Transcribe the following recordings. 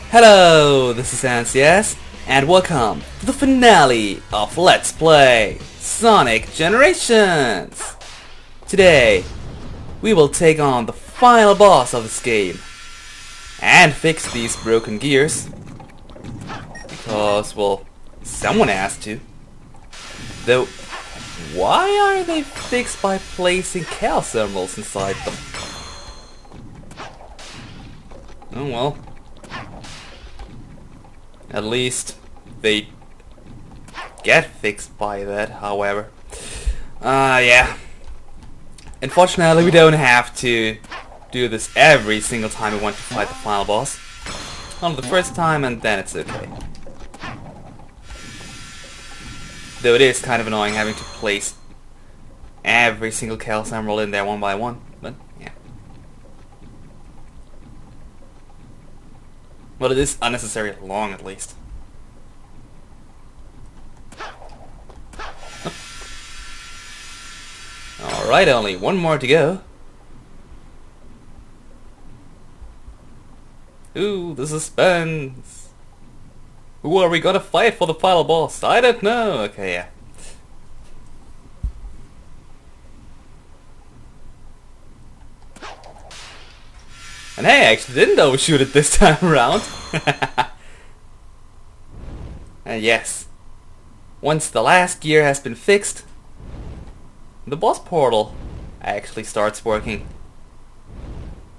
Hello, this is NCS, and welcome to the finale of Let's Play Sonic Generations! Today, we will take on the final boss of this game and fix these broken gears. Because, well, someone has to. Though, why are they fixed by placing chaos emeralds inside them? Oh well. At least they get fixed by that, however. Yeah. Unfortunately, we don't have to do this every single time we want to fight the final boss. Only the first time, and then it's okay. Though it is kind of annoying having to place every single Chaos Emerald in there one by one, but yeah. Well, it is unnecessarily long, at least. Alright, only one more to go. Ooh, the suspense. Who are we gonna fight for the final boss? I don't know. Okay, yeah. And hey, I actually didn't overshoot it this time around. And yes, once the last gear has been fixed, the boss portal actually starts working.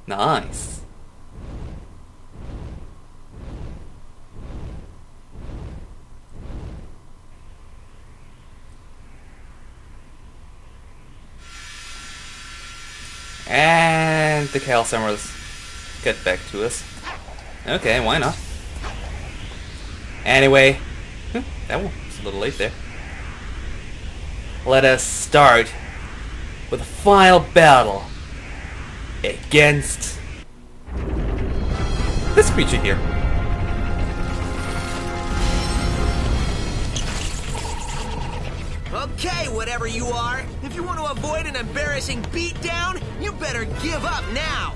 Nice. And the Chaos Emeralds get back to us. Okay, why not? Anyway, that was a little late there. Let us start with a final battle against this creature here. Okay, whatever you are, if you want to avoid an embarrassing beatdown, you better give up now.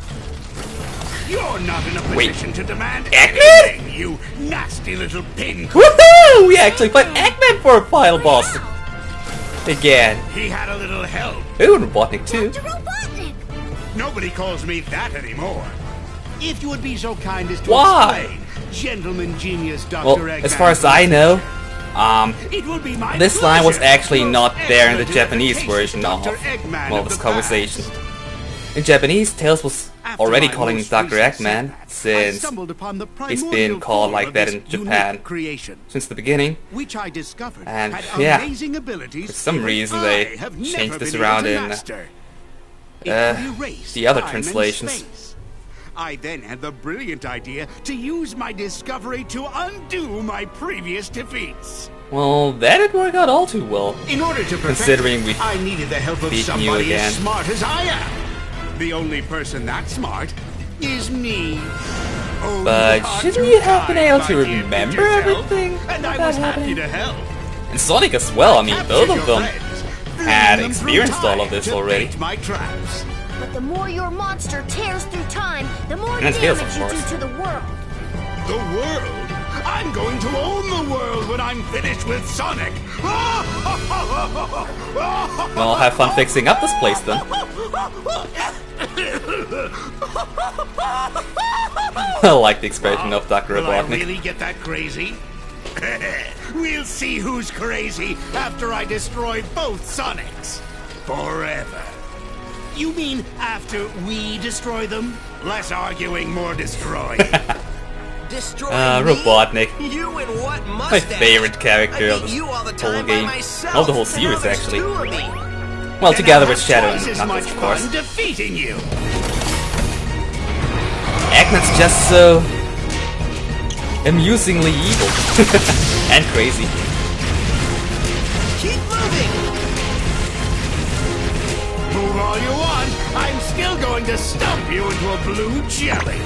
You're not in a position to demand Eggman? anything, you nasty little pin. Woohoo! We actually fight Eggman for a final boss again. He had a little help. Ooh, Robotnik too. Dr. Robotnik! Nobody calls me that anymore. If you would be so kind as to Why? explain, gentleman genius Dr. Well, Eggman. as far as I know, It will be my this line was pleasure actually to not there in the ever Japanese deliver version of, Dr. Eggman well, of this the conversation. past. In Japanese, Tails was After already my calling most Dr. recent Eggman setback, I since stumbled upon the he's been primordial called form like of that this in Japan unique creation, since the beginning. which I discovered And, had yeah, amazing abilities for some which reason I they have changed never this been around able to in, master. It could erase the other time and translations. space. I then had the brilliant idea to use my discovery to undo my previous defeats. Well, that didn't work out all too well. In order to perfect Considering we it, I needed the help of beat you somebody again. as smart as I am. The only person that smart is me. Oh, But you are shouldn't too you have been kind, able my to dear remember future self, everything And I that was happy happened? to help. And Sonic as well, I mean, both of Captured your them friends, had leading them through experienced all time of this to already. bait my traps. But the more your monster tears through time, the more And damage Tails, of you do course. to the world. The world? I'm going to own the world when I'm finished with Sonic. Well, have fun fixing up this place then. I like the expression of Dr. Will I Robotnik. really get that crazy? We'll see who's crazy after I destroy both Sonics. Forever. You mean after we destroy them? Less arguing, more destroying. Destroy me? Robotnik. You and what My mustache? favorite character I of beat this you all the whole time game. by myself. Of the whole And series, now there's actually. two of me. Well, together And with I'll Shadow have and twice as Knuckles, much of course. fun defeating you. Eggman's just so amusingly evil and crazy. Keep moving. Move all you want. I'm still going to stump you into a blue jelly.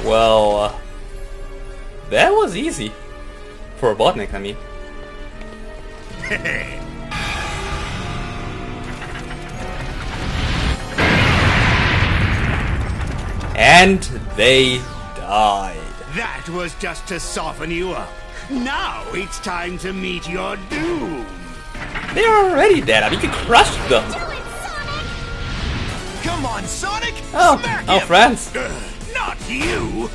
Well, that was easy. For Robotnik, I mean. And they died. That was just to soften you up. Now it's time to meet your doom. They're already dead. I mean, you crushed them. Do it, Sonic! Come on, Sonic! Oh, Smack oh, him. friends. Not you.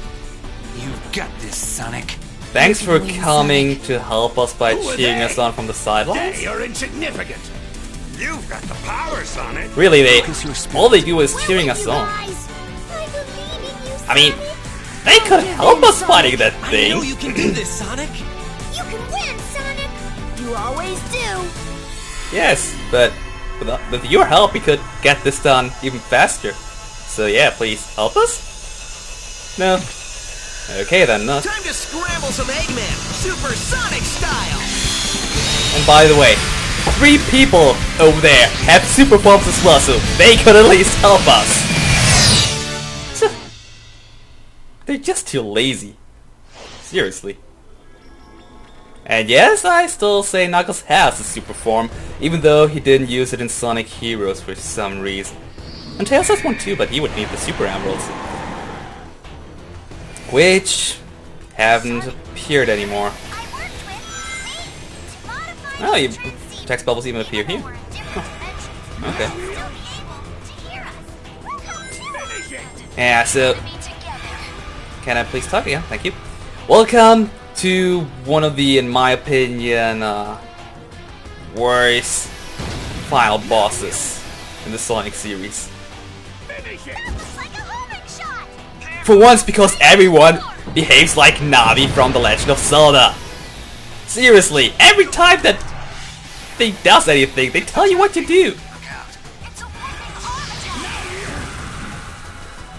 You've got this, Sonic. Thanks for coming to help us by Who are cheering they? us on from the sidelines. They are insignificant. You've got the power, Sonic. Really, Focus your spirit. all they do is We're cheering with us you on. guys. I believe in you, I mean, Sonic. they could help us fighting that I thing. know you can do this, Sonic. You can win, Sonic. You always do. Yes, but with your help, we could get this done even faster. So yeah, please help us? No? Okay then, not. Time to scramble some Eggman, Supersonic style. And by the way, 3 people over there have super forms as well, so they could at least help us. They're just too lazy. Seriously. And yes, I still say Knuckles has a super form, even though he didn't use it in Sonic Heroes for some reason. And Tails has one too, but he would need the Super Emeralds. Which haven't appeared anymore. I worked with modified Oh, you, transceiver. text bubbles even appear here. We're in different dimensions. Okay. Still be able to hear us. Come to Yeah, so be together. can I please talk again? Thank you. Welcome to one of the, in my opinion, worst final bosses in the Sonic series. That looks like a homing shot. For once, because everyone behaves like Navi from The Legend of Zelda. Seriously, every time that thing does anything, they tell you what to do. It's a warping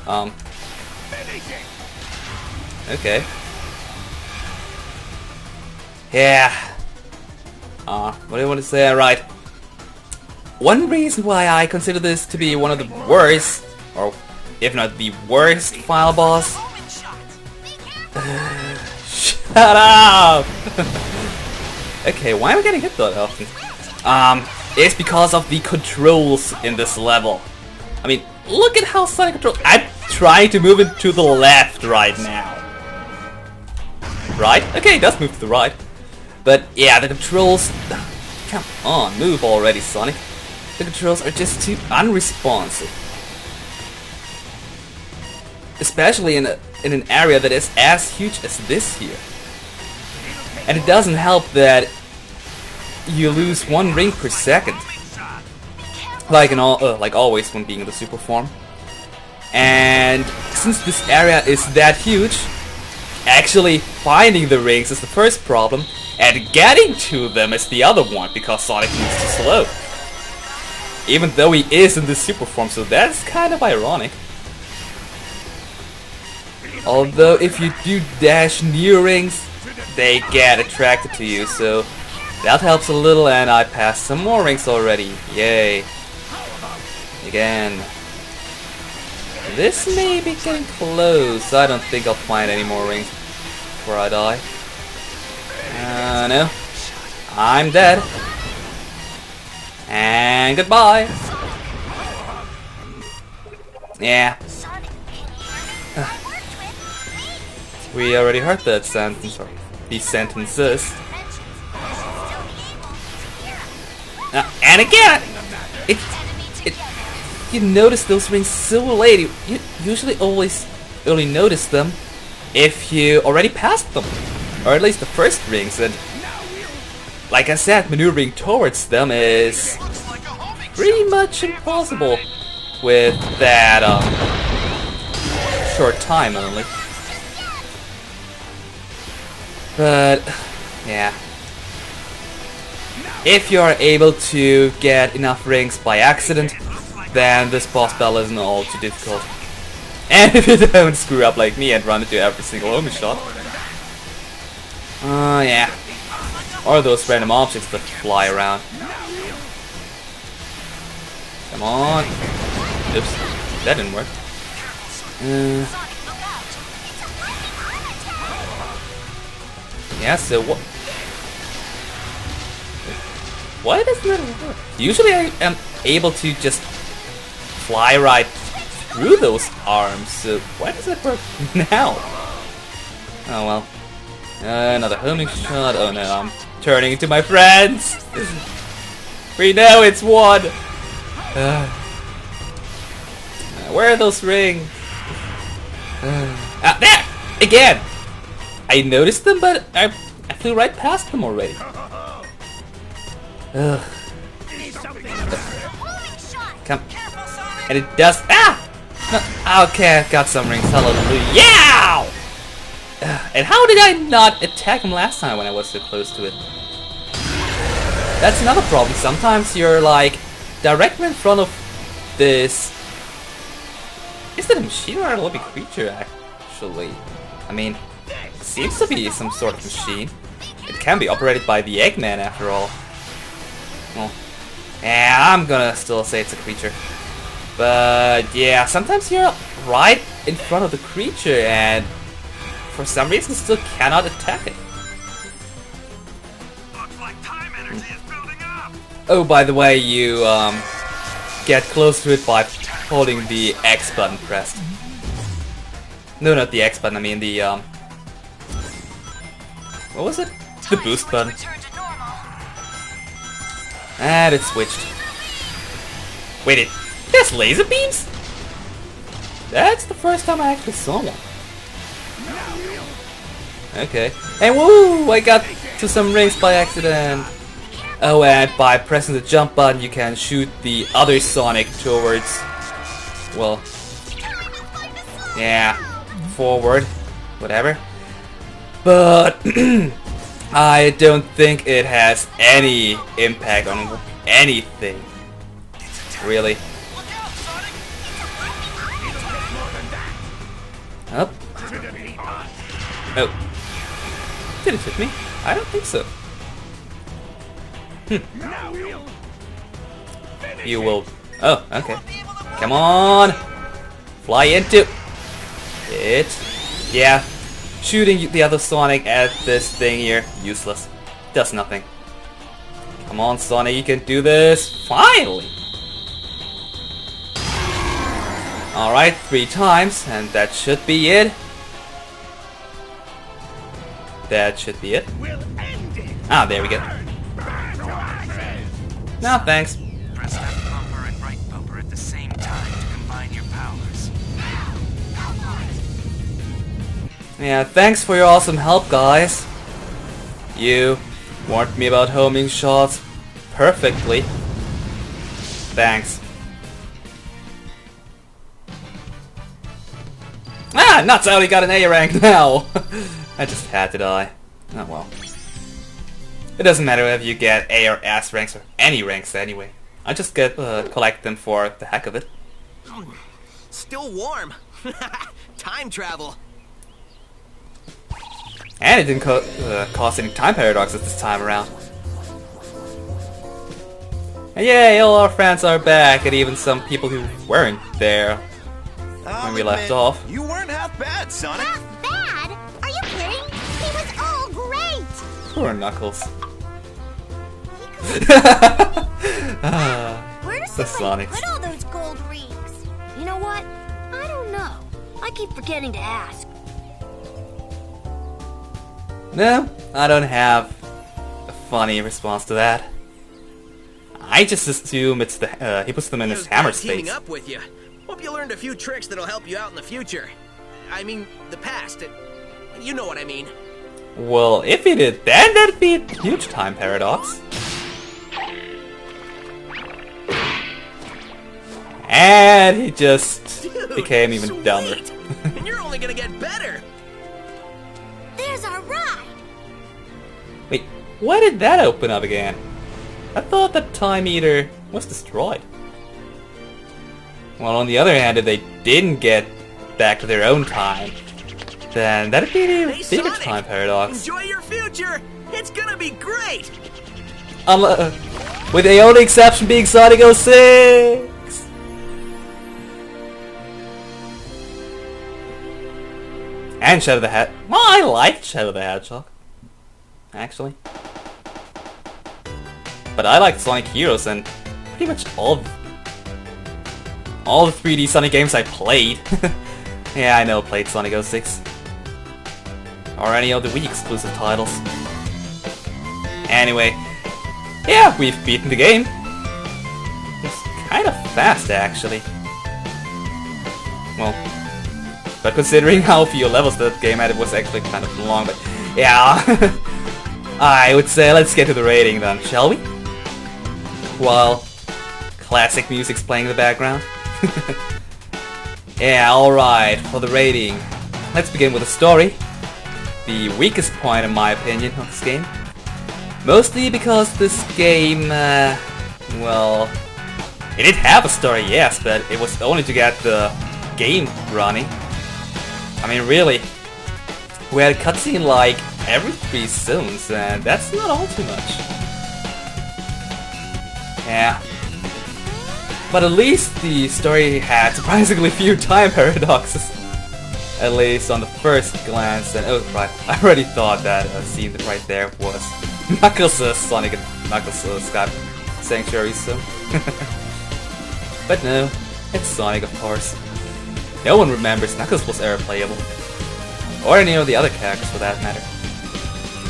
arm attack. Okay. Yeah. What do you want to say? Right. One reason why I consider this to be one of the worst, or if not the worst final boss. Homing shot. Shut up! Okay, why am I getting hit that often? It's because of the controls in this level. I mean, look at how Sonic controls. I'm trying to move it to the left right now. Right? Okay, it does move to the right. But yeah, the controls... Come on, move already, Sonic. The controls are just too unresponsive. Especially in an area that is as huge as this here. And it doesn't help that you lose 1 ring per second. Like like always when being in the super form. And since this area is that huge, actually finding the rings is the first problem, and getting to them is the other one, because Sonic moves too slow. Even though he is in the super form, so that's kind of ironic. Although if you do dash near rings, they get attracted to you, so that helps a little, and I passed some more rings already. Yay. Again. This may be getting close. I don't think I'll find any more rings before I die. No. I'm dead. And goodbye. Yeah. Sonic, can you hear me? I worked with We already heard that sentence, or these sentences. And again, you notice those rings so late. You usually always only notice them if you already passed them, or at least the first rings. And like I said, maneuvering towards them is pretty much impossible with that short time only. But yeah, if you are able to get enough rings by accident, then this boss battle isn't all too difficult. And if you don't screw up like me and run into every single homing shot. Yeah. Or those random objects that fly around. Come on. Oops, that didn't work. Yeah, so what? Why doesn't it work? Usually I am able to just fly right through those arms, so why does it work now? Oh well. Another homing shot. Oh no, I'm turning into my friends! We know it's one! Where are those rings? There! Again! I noticed them, but I flew right past them already. Ugh. Come. And it does. Ah! No, okay, I've got some rings. Hallelujah. Yeah! And how did I not attack him last time when I was so close to it? That's another problem. Sometimes you're like directly in front of this. Is that a machine or a living creature, actually? I mean, it seems to be some sort of machine. It can be operated by the Eggman, after all. Well, yeah, I'm gonna still say it's a creature. But yeah, sometimes you're right in front of the creature and for some reason still cannot attack it. Looks like time energy is building up. Oh, by the way, you get close to it by holding the X button pressed. No, not the X button, I mean the what was it? The boost button. And it switched. Wait, there's laser beams? That's the first time I actually saw one. Okay. And woo! I got to some rings by accident. Oh, and by pressing the jump button you can shoot the other Sonic towards... well... yeah, forward. Whatever. But... I don't think it has any impact on anything. Really. Up. Oh. Did it hit me? I don't think so. You will... oh, okay. Come on! Fly into it. Yeah. Shooting the other Sonic at this thing here, useless. Does nothing. Come on, Sonic, you can do this. Finally! Alright, 3 times, and that should be it. That should be it. Ah, there we go. No, thanks. Press left bumper and right bumper at the same time to combine your powers. Yeah, thanks for your awesome help, guys. You warned me about homing shots perfectly. Thanks. Ah, nuts! I only got an A rank now! I just had to die. Oh well. It doesn't matter if you get A or S ranks or any ranks anyway. I just get collect them for the heck of it. Still warm. Time travel. And it didn't cause any time paradoxes this time around. And yay, all our friends are back, and even some people who weren't there when we left off. You weren't half bad, Sonic. Half bad? Are you kidding? He was all great. Poor Knuckles. Where does The somebody Sonics. put all those gold rings? You know what? I don't know. I keep forgetting to ask. No, I don't have a funny response to that. I just assume it's the he puts them in his hammer Teaming space. up with you. Hope you learned a few tricks that'll help you out in the future. I mean, the past. You know what I mean. Well, if he did, then that'd be a huge time paradox. And he just Dude, became even sweet. dumber. And you're only gonna get better. There's our ride. Wait, why did that open up again? I thought that Time Eater was destroyed. Well, on the other hand, if they didn't get back to their own time, then that'd be a Hey, bigger Sonic, time paradox. Enjoy your future. It's gonna be great. With the only exception being Sonic 06! And Shadow the Hedgehog. Well, I liked Shadow the Hedgehog. Actually. but I like Sonic Heroes and pretty much all the 3D Sonic games I played. Yeah, I know, played Sonic 06. Or any of the Wii exclusive titles. Anyway, yeah, we've beaten the game. It's kind of fast, actually. Well, but considering how few levels that game had, it was actually kind of long, but yeah. I would say let's get to the rating then, shall we? While classic music's playing in the background. Yeah, alright, for the rating. Let's begin with the story. The weakest point in my opinion of this game. Mostly because this game, well, it did have a story, yes, but it was only to get the game running. I mean, really, we had a cutscene like every 3 zones, and that's not all too much. Yeah. But at least the story had surprisingly few time paradoxes. At least on the first glance, and oh right, I already thought that scene right there was Knuckles' Sonic and Knuckles' Sky Sanctuary zone. But no, it's Sonic of course. No one remembers Knuckles was ever playable. Or any of the other characters for that matter.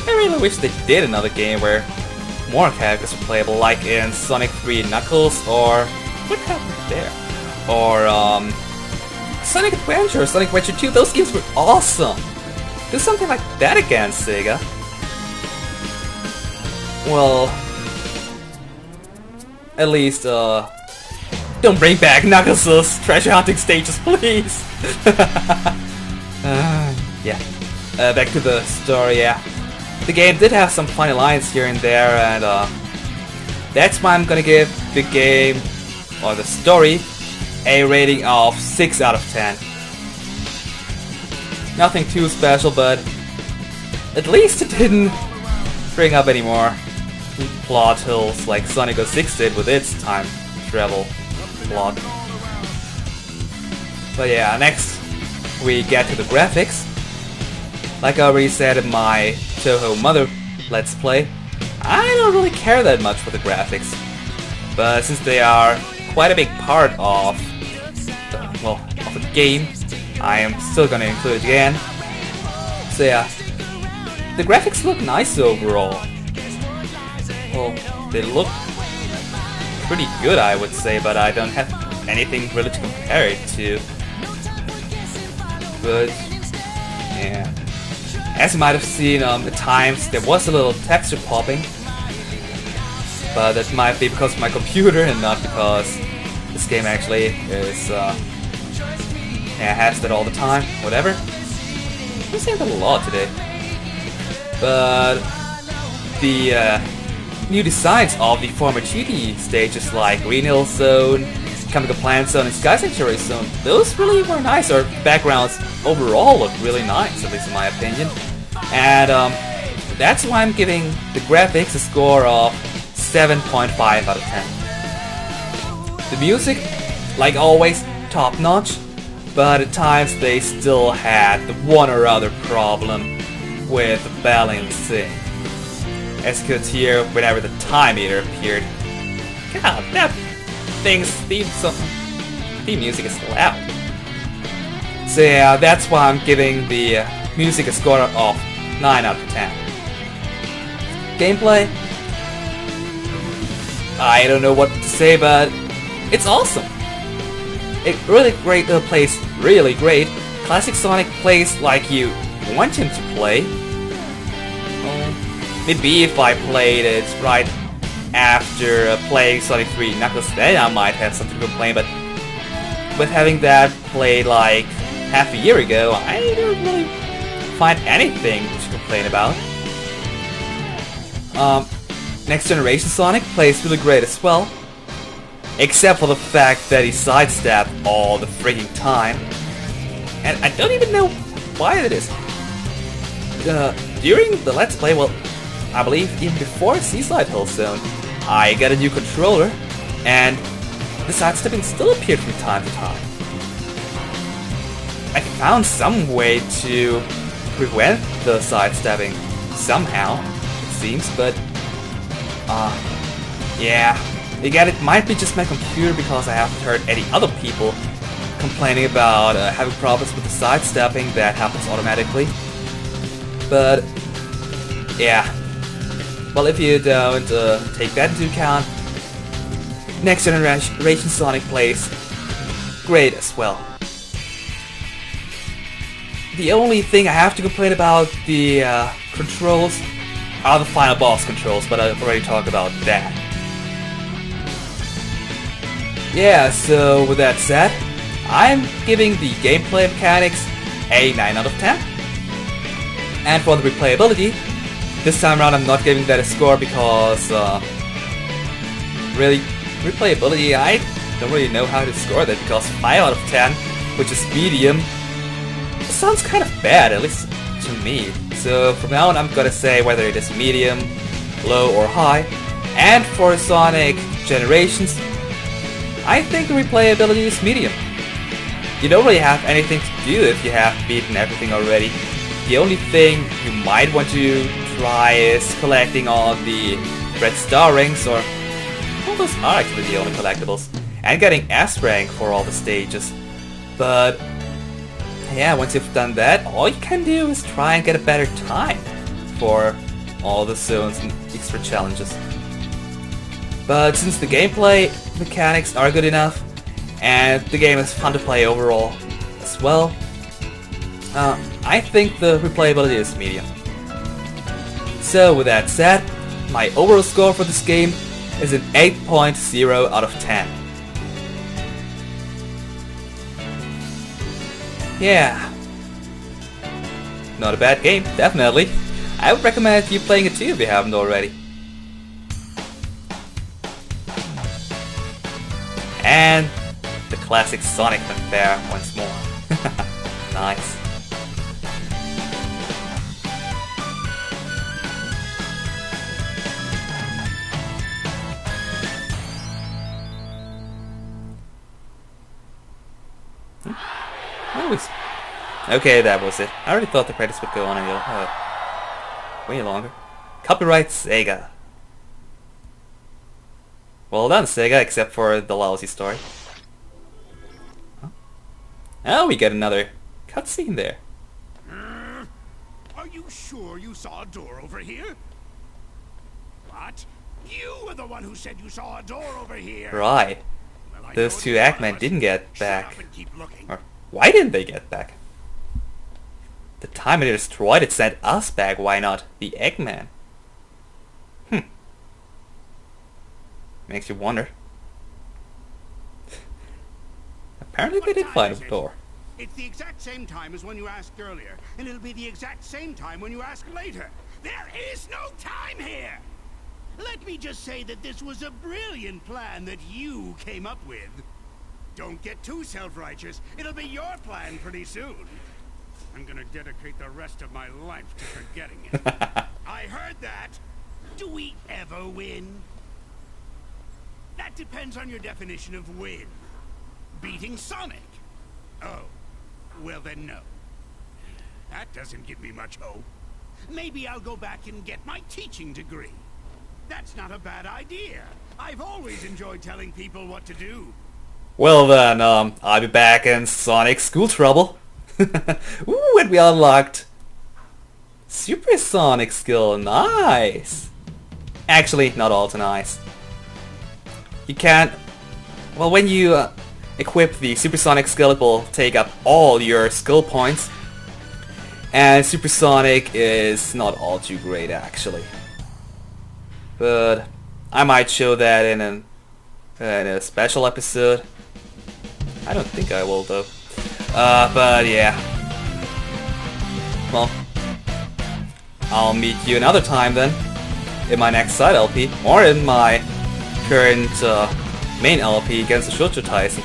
I really wish they did another game where more characters were playable, like in Sonic 3 Knuckles, or what happened there? Or Sonic Adventure, Sonic Adventure 2, those games were awesome! Do something like that again, Sega. Well, at least, don't bring back Knuckles' treasure hunting stages, please! Yeah. Back to the story, yeah. The game did have some funny lines here and there, and that's why I'm gonna give the game, or the story, a rating of 6 out of 10. Nothing too special, but at least it didn't bring up any more plot holes like Sonic 06 did with its time travel plot. But yeah, next we get to the graphics. Like I already said in my Toho Mother Let's Play, I don't really care that much for the graphics. But since they are quite a big part of the game, I am still gonna include it again. So yeah, the graphics look nice overall. Well, they look pretty good, I would say, but I don't have anything really to compare it to. But yeah, as you might have seen, at times there was a little texture popping, but that might be because of my computer and not because this game actually is has that all the time. Whatever. I'm saying that a lot today. But the new designs of the former GT stages like Green Hill Zone, Chemical Plant Zone, and Sky Sanctuary Zone, those really were nice. Or backgrounds overall look really nice, at least in my opinion. And that's why I'm giving the graphics a score of 7.5 out of 10. The music, like always, top notch, but at times they still had the one or other problem with the balancing. As you could hear whenever the time meter appeared. God, that thing's theme music is loud. So yeah, that's why I'm giving the music a score of 9 out of 10. Gameplay? I don't know what to say, but it's awesome. It really plays really great. Classic Sonic plays like you want him to play. Maybe if I played it right after playing Sonic 3 Knuckles, then I might have something to complain, but with having that played like half a year ago, I don't really find anything to complain about. Next Generation Sonic plays really great as well, except for the fact that he sidestepped all the freaking time, and I don't even know why that is. During the Let's Play, well, I believe even before Seaside Hill Zone, I got a new controller, and the sidestepping still appeared from time to time. I found some way to prevent the sidestepping somehow, it seems, but Yeah, again, it might be just my computer because I haven't heard any other people complaining about having problems with the sidestepping that happens automatically. But yeah, well, if you don't take that into account, next generation Sonic plays great as well. The only thing I have to complain about the controls are the final boss controls, but I've already talked about that. Yeah, so with that said, I'm giving the gameplay mechanics a 9 out of 10. And for the replayability, this time around I'm not giving that a score because really, replayability, I don't really know how to score that because 5 out of 10, which is medium, sounds kind of bad, at least to me. So from now on I'm gonna say whether it is medium, low or high. And for Sonic Generations, I think the replayability is medium. You don't really have anything to do if you have beaten everything already. The only thing you might want to try is collecting all the red star rings, or well, those are actually the only collectibles, and getting S rank for all the stages. But yeah, once you've done that, all you can do is try and get a better time for all the zones and extra challenges. But since the gameplay mechanics are good enough, and the game is fun to play overall as well, I think the replayability is medium. So with that said, my overall score for this game is an 8.0 out of 10. Yeah, not a bad game, definitely. I would recommend you playing it too if you haven't already. And the classic Sonic fanfare once more. Nice. Okay, that was it. I already thought the credits would go on way longer. Copyright Sega. Well done, Sega, except for the lousy story. Huh? Oh, we get another cutscene there. Are you sure you saw a door over here? What? You were the one who said you saw a door over here. Right. Well, Those two Eggmen didn't get back. Shut up and keep looking. Or why didn't they get back? The time it destroyed it sent us back, why not the Eggman? Makes you wonder. Apparently they did find a door. It's the exact same time as when you asked earlier, and it'll be the exact same time when you ask later. There is no time here! Let me just say that this was a brilliant plan that you came up with. Don't get too self-righteous. It'll be your plan pretty soon. I'm gonna dedicate the rest of my life to forgetting it. I heard that. Do we ever win? That depends on your definition of win. Beating Sonic? Oh, well then no. That doesn't give me much hope. Maybe I'll go back and get my teaching degree. That's not a bad idea. I've always enjoyed telling people what to do. Well then, I'll be back in Sonic School Trouble. Ooh, and we unlocked Supersonic skill, nice! Actually, not all too nice. You can't... Well, when you equip the Supersonic skill, it will take up all your skill points. And Supersonic is not all too great, actually. But I might show that in a special episode. I don't think I will, though. But yeah. Well, I'll meet you another time then, in my next side LP, or in my current main LP against the Shoujo Tyson.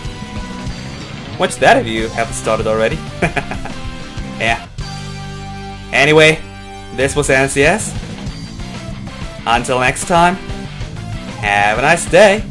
Watch that if you haven't started already. Yeah. Anyway, this was NCS. Until next time, have a nice day.